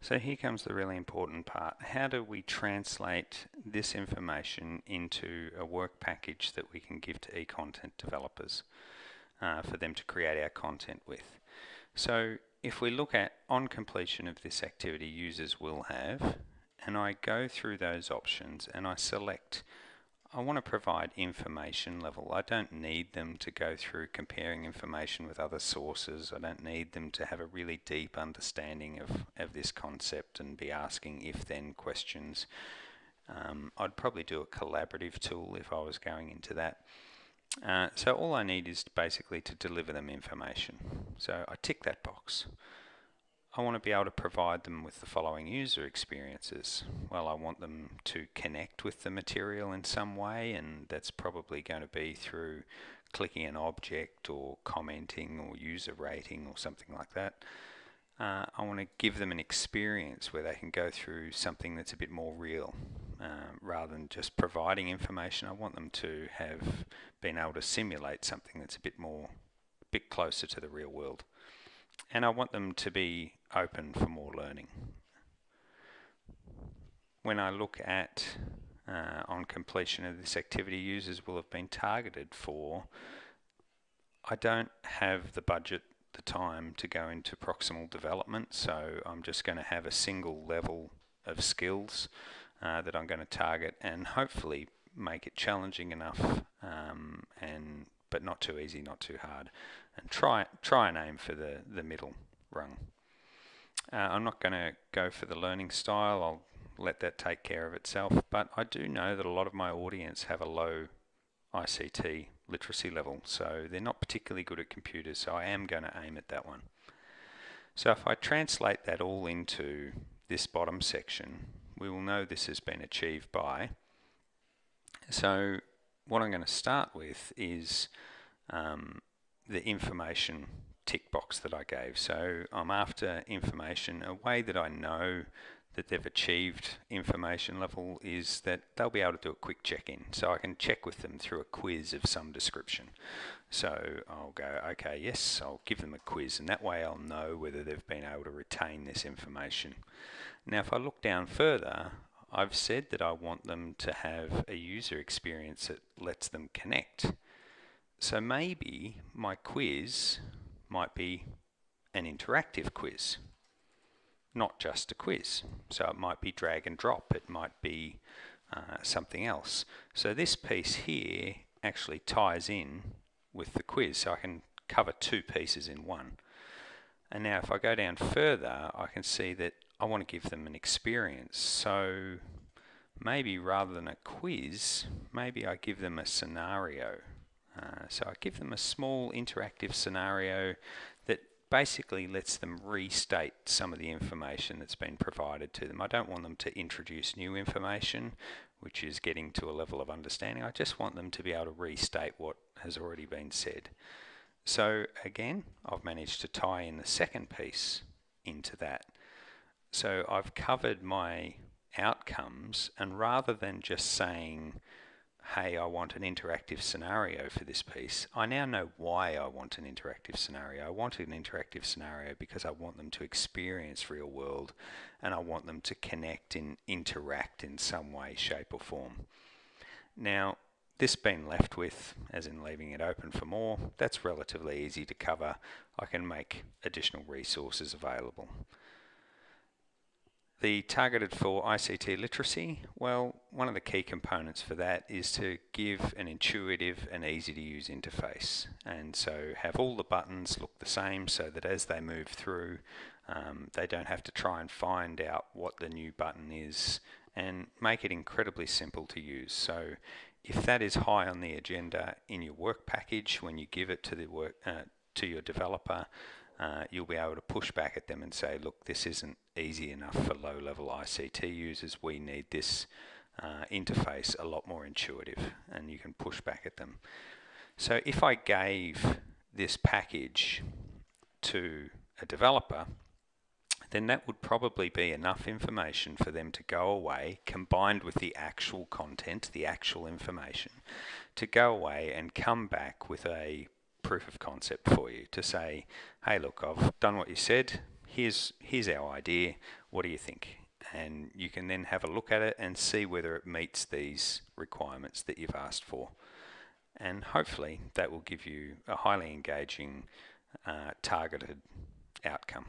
So here comes the really important part. How do we translate this information into a work package that we can give to e-content developers for them to create our content with? So if we look at on completion of this activity, users will have, and I go through those options and I select, I want to provide information level. I don't need them to go through comparing information with other sources. I don't need them to have a really deep understanding of this concept and be asking if-then questions. I'd probably do a collaborative tool if I was going into that. So all I need is basically to deliver them information. So I tick that box. I want to be able to provide them with the following user experiences. Well, I want them to connect with the material in some way, and that's probably going to be through clicking an object or commenting or user rating or something like that. I want to give them an experience where they can go through something that's a bit more real. Rather than just providing information, I want them to have been able to simulate something that's a bit closer to the real world. And I want them to be open for more learning. When I look at on completion of this activity, users will have been targeted for, I don't have the budget, the time to go into proximal development, so I'm just going to have a single level of skills that I'm going to target and hopefully make it challenging enough but not too easy, not too hard, and try and aim for the middle rung. I'm not going to go for the learning style. I'll let that take care of itself, but I do know that a lot of my audience have a low ICT literacy level, so they're not particularly good at computers, so I am going to aim at that one. So if I translate that all into this bottom section, we will know this has been achieved by. So what I'm going to start with is the information tick box that I gave. So I'm after information. A way that I know that they've achieved information level is that they'll be able to do a quick check-in. So I can check with them through a quiz of some description. So I'll go, okay, yes, I'll give them a quiz, and that way I'll know whether they've been able to retain this information. Now if I look down further, I've said that I want them to have a user experience that lets them connect. So maybe my quiz might be an interactive quiz, not just a quiz. So it might be drag and drop, it might be something else. So this piece here actually ties in with the quiz, so I can cover two pieces in one. And now if I go down further, I can see that I want to give them an experience. So maybe rather than a quiz, maybe I give them a scenario. So I give them a small interactive scenario that basically lets them restate some of the information that's been provided to them. I don't want them to introduce new information, which is getting to a level of understanding. I just want them to be able to restate what has already been said. So again, I've managed to tie in the second piece into that. So I've covered my outcomes, and rather than just saying, hey, I want an interactive scenario for this piece, I now know why I want an interactive scenario. I want an interactive scenario because I want them to experience real world, and I want them to connect and interact in some way, shape or form. Now, this being left with, as in leaving it open for more, that's relatively easy to cover. I can make additional resources available. The targeted for ICT literacy, well, one of the key components for that is to give an intuitive and easy to use interface, and so have all the buttons look the same so that as they move through they don't have to try and find out what the new button is, and make it incredibly simple to use. So if that is high on the agenda in your work package when you give it to the to your developer, you'll be able to push back at them and say, look, this isn't easy enough for low-level ICT users. We need this interface a lot more intuitive, and you can push back at them. So if I gave this package to a developer, then that would probably be enough information for them to go away, combined with the actual content, the actual information, to go away and come back with a proof of concept for you to say, hey, look, I've done what you said. here's our idea. What do you think? And you can then have a look at it and see whether it meets these requirements that you've asked for. And hopefully that will give you a highly engaging, targeted outcome.